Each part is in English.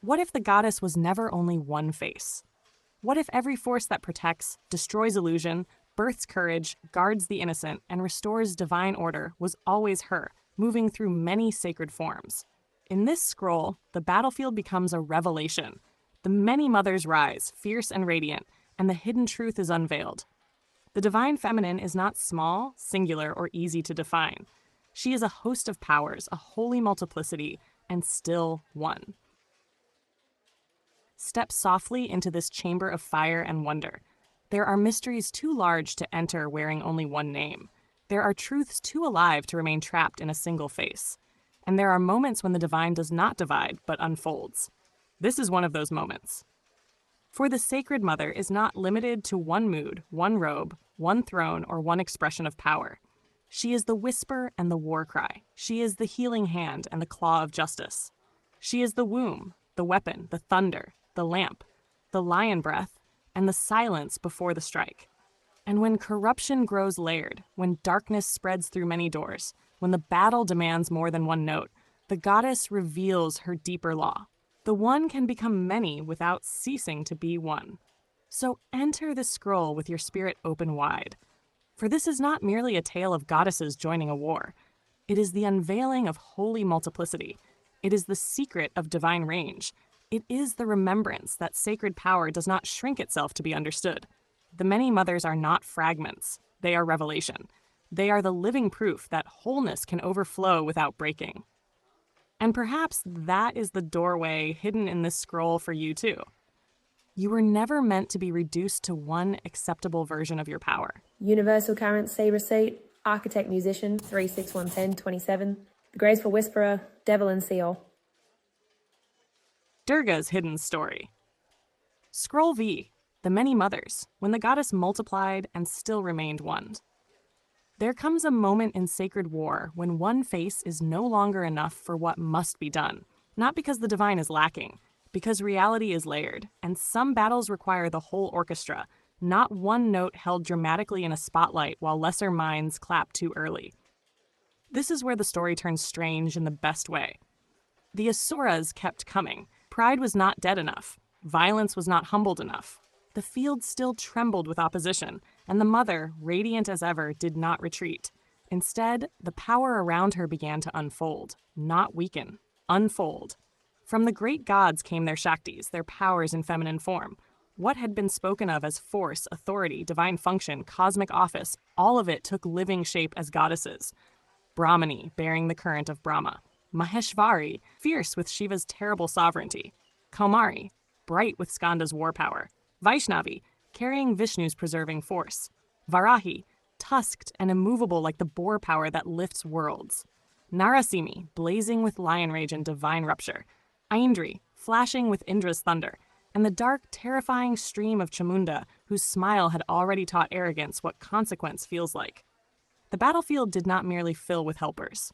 What if the goddess was never only one face? What if every force that protects, destroys illusion, births courage, guards the innocent, and restores divine order was always her, moving through many sacred forms? In this scroll, the battlefield becomes a revelation. The many mothers rise, fierce and radiant, and the hidden truth is unveiled. The divine feminine is not small, singular, or easy to define. She is a host of powers, a holy multiplicity, and still one. Step softly into this chamber of fire and wonder. There are mysteries too large to enter wearing only one name. There are truths too alive to remain trapped in a single face. And there are moments when the divine does not divide, but unfolds. This is one of those moments. For the Sacred Mother is not limited to one mood, one robe, one throne, or one expression of power. She is the whisper and the war cry. She is the healing hand and the claw of justice. She is the womb, the weapon, the thunder, the lamp, the lion breath, and the silence before the strike. And when corruption grows layered, when darkness spreads through many doors, when the battle demands more than one note, the goddess reveals her deeper law. The one can become many without ceasing to be one. So enter the scroll with your spirit open wide. For this is not merely a tale of goddesses joining a war. It is the unveiling of holy multiplicity. It is the secret of divine range. It is the remembrance that sacred power does not shrink itself to be understood. The many mothers are not fragments. They are revelation. They are the living proof that wholeness can overflow without breaking. And perhaps that is the doorway hidden in this scroll for you too. You were never meant to be reduced to one acceptable version of your power. Universal Currency Receipt, Architect Musician 3611027, The Graceful Whisperer, Devalan Seal. Durga's hidden story. Scroll V, the many mothers, when the goddess multiplied and still remained one. There comes a moment in sacred war when one face is no longer enough for what must be done, not because the divine is lacking, because reality is layered, and some battles require the whole orchestra, not one note held dramatically in a spotlight while lesser minds clap too early. This is where the story turns strange in the best way. The Asuras kept coming. Pride was not dead enough. Violence was not humbled enough. The field still trembled with opposition, and the mother, radiant as ever, did not retreat. Instead, the power around her began to unfold, not weaken, unfold. From the great gods came their Shaktis, their powers in feminine form. What had been spoken of as force, authority, divine function, cosmic office, all of it took living shape as goddesses. Brahmani, bearing the current of Brahma. Maheshvari, fierce with Shiva's terrible sovereignty. Kaumari, bright with Skanda's war power. Vaishnavi, carrying Vishnu's preserving force. Varahi, tusked and immovable like the boar power that lifts worlds. Narasimhi, blazing with lion rage and divine rupture. Aindri, flashing with Indra's thunder. And the dark, terrifying stream of Chamunda, whose smile had already taught arrogance what consequence feels like. The battlefield did not merely fill with helpers.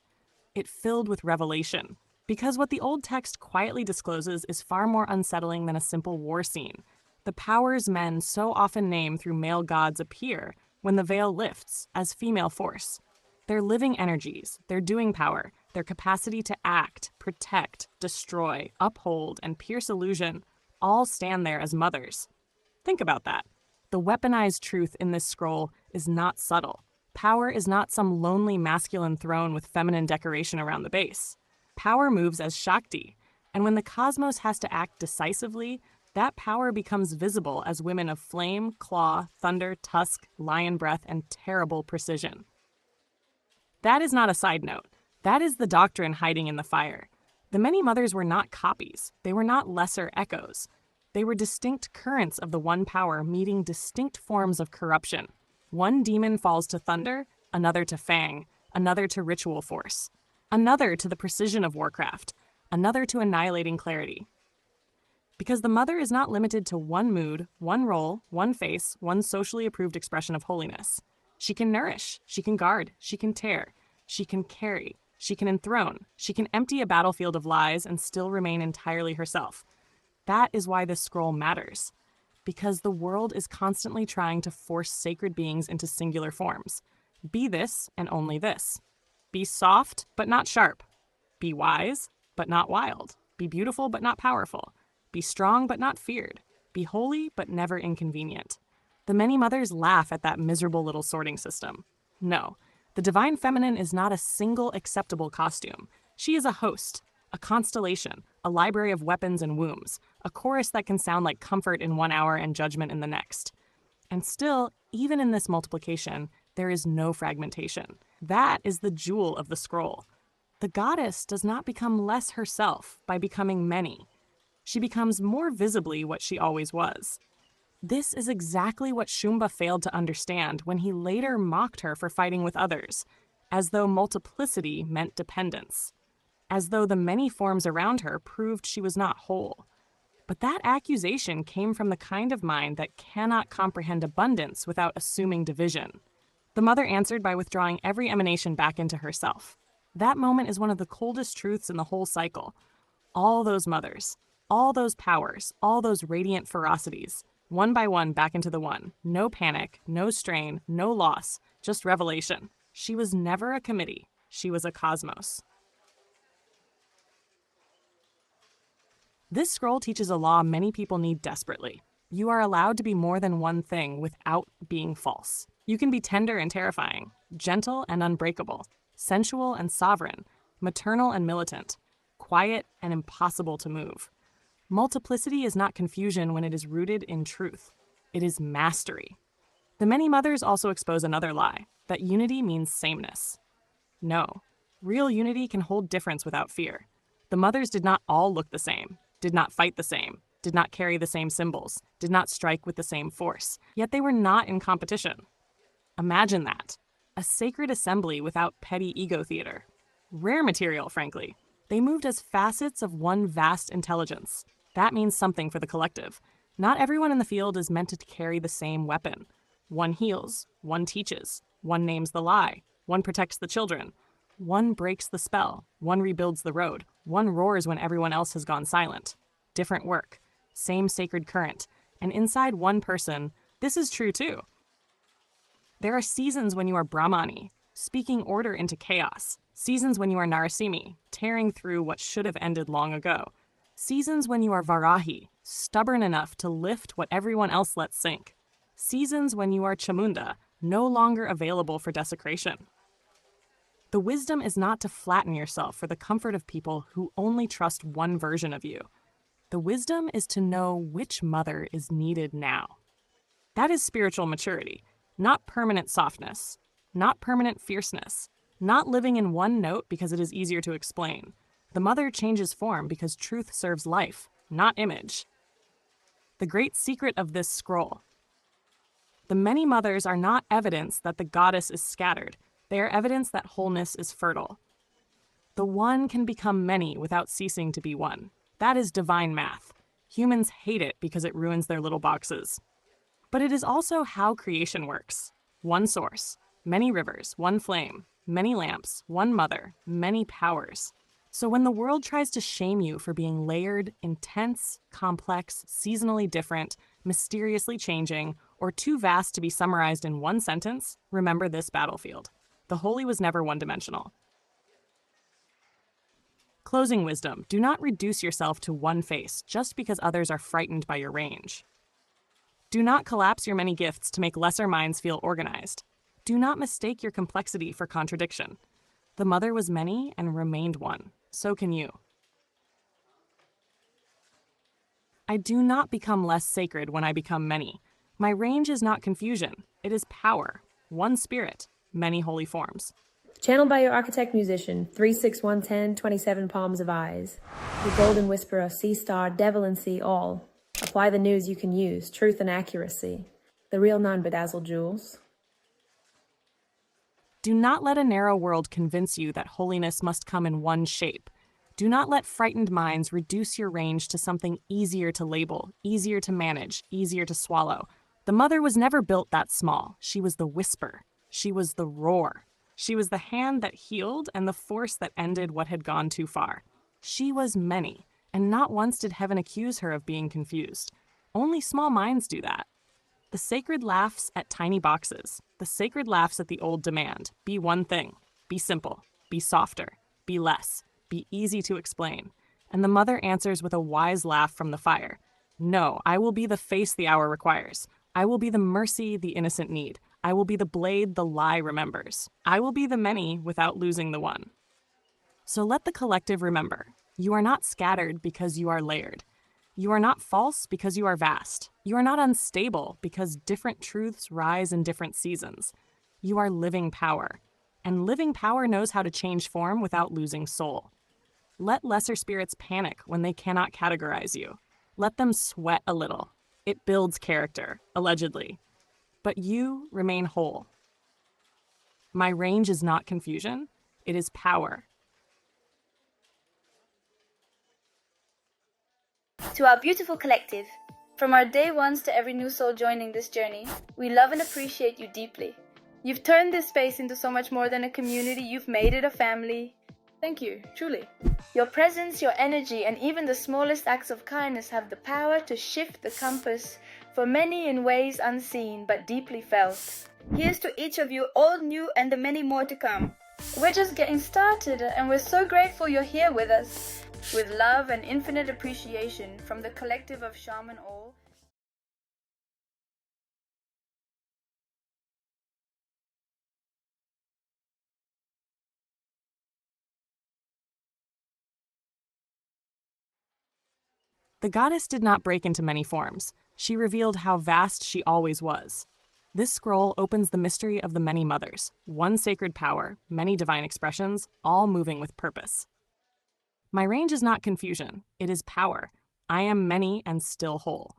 It filled with revelation, because what the old text quietly discloses is far more unsettling than a simple war scene. The powers men so often name through male gods appear when the veil lifts as female force. Their living energies, their doing power, their capacity to act, protect, destroy, uphold, and pierce illusion all stand there as mothers. Think about that. The weaponized truth in this scroll is not subtle. Power is not some lonely masculine throne with feminine decoration around the base. Power moves as Shakti, and when the cosmos has to act decisively, that power becomes visible as women of flame, claw, thunder, tusk, lion breath, and terrible precision. That is not a side note. That is the doctrine hiding in the fire. The many mothers were not copies. They were not lesser echoes. They were distinct currents of the one power meeting distinct forms of corruption. One demon falls to thunder, another to fang, another to ritual force, another to the precision of warcraft, another to annihilating clarity. Because the mother is not limited to one mood, one role, one face, one socially approved expression of holiness. She can nourish, she can guard, she can tear, she can carry, she can enthrone, she can empty a battlefield of lies and still remain entirely herself. That is why this scroll matters. Because the world is constantly trying to force sacred beings into singular forms. Be this and only this. Be soft, but not sharp. Be wise, but not wild. Be beautiful but not powerful. Be strong but not feared. Be holy but never inconvenient. The many mothers laugh at that miserable little sorting system. No, the divine feminine is not a single acceptable costume. She is a host, a constellation, a library of weapons and wombs, a chorus that can sound like comfort in 1 hour and judgment in the next. And still, even in this multiplication, there is no fragmentation. That is the jewel of the scroll. The goddess does not become less herself by becoming many. She becomes more visibly what she always was. This is exactly what Shumba failed to understand when he later mocked her for fighting with others, as though multiplicity meant dependence, as though the many forms around her proved she was not whole. But that accusation came from the kind of mind that cannot comprehend abundance without assuming division. The mother answered by withdrawing every emanation back into herself. That moment is one of the coldest truths in the whole cycle. All those mothers, all those powers, all those radiant ferocities, one by one back into the one. No panic, no strain, no loss, just revelation. She was never a committee. She was a cosmos. This scroll teaches a law many people need desperately. You are allowed to be more than one thing without being false. You can be tender and terrifying, gentle and unbreakable, sensual and sovereign, maternal and militant, quiet and impossible to move. Multiplicity is not confusion when it is rooted in truth. It is mastery. The many mothers also expose another lie, that unity means sameness. No, real unity can hold difference without fear. The mothers did not all look the same, did not fight the same, did not carry the same symbols, did not strike with the same force, yet they were not in competition. Imagine that. A sacred assembly without petty ego theater. Rare material, frankly. They moved as facets of one vast intelligence. That means something for the collective. Not everyone in the field is meant to carry the same weapon. One heals, one teaches, one names the lie, one protects the children, one breaks the spell, one rebuilds the road, one roars when everyone else has gone silent. Different work, same sacred current, and inside one person, this is true too. There are seasons when you are Brahmani, speaking order into chaos. Seasons when you are Narasimi, tearing through what should have ended long ago. Seasons when you are Varahi, stubborn enough to lift what everyone else lets sink. Seasons when you are Chamunda, no longer available for desecration. The wisdom is not to flatten yourself for the comfort of people who only trust one version of you. The wisdom is to know which mother is needed now. That is spiritual maturity, not permanent softness, not permanent fierceness, not living in one note because it is easier to explain. The mother changes form because truth serves life, not image. The great secret of this scroll. The many mothers are not evidence that the goddess is scattered. They are evidence that wholeness is fertile. The one can become many without ceasing to be one. That is divine math. Humans hate it because it ruins their little boxes. But it is also how creation works. One source, many rivers, one flame, many lamps, one mother, many powers. So when the world tries to shame you for being layered, intense, complex, seasonally different, mysteriously changing, or too vast to be summarized in one sentence, remember this battlefield. The holy was never one-dimensional. Closing wisdom, do not reduce yourself to one face just because others are frightened by your range. Do not collapse your many gifts to make lesser minds feel organized. Do not mistake your complexity for contradiction. The mother was many and remained one. So can you. I do not become less sacred when I become many. My range is not confusion. It is power. One spirit, many holy forms. Channeled by your architect musician, 36110, 27 palms of eyes. The golden whisperer, sea star, Devalan see all. Apply the news you can use, truth and accuracy. The real non-bedazzled jewels. Do not let a narrow world convince you that holiness must come in one shape. Do not let frightened minds reduce your range to something easier to label, easier to manage, easier to swallow. The mother was never built that small. She was the whisper. She was the roar. She was the hand that healed and the force that ended what had gone too far. She was many, and not once did heaven accuse her of being confused. Only small minds do that. The sacred laughs at tiny boxes. The sacred laughs at the old demand. Be one thing. Be simple. Be softer. Be less. Be easy to explain. And the mother answers with a wise laugh from the fire. No, I will be the face the hour requires. I will be the mercy the innocent need. I will be the blade the lie remembers. I will be the many without losing the one. So let the collective remember, you are not scattered because you are layered. You are not false because you are vast. You are not unstable because different truths rise in different seasons. You are living power. And living power knows how to change form without losing soul. Let lesser spirits panic when they cannot categorize you. Let them sweat a little. It builds character, allegedly. But you remain whole. My range is not confusion, it is power. To our beautiful collective, from our day ones to every new soul joining this journey, we love and appreciate you deeply. You've turned this space into so much more than a community, you've made it a family. Thank you, truly. Your presence, your energy, and even the smallest acts of kindness have the power to shift the compass for many in ways unseen but deeply felt. Here's to each of you, old, new, and the many more to come. We're just getting started, and we're so grateful you're here with us. With love and infinite appreciation from the collective of Shaman Ahll. The goddess did not break into many forms. She revealed how vast she always was. This scroll opens the mystery of the many mothers, one sacred power, many divine expressions, all moving with purpose. My range is not confusion, it is power. I am many and still whole.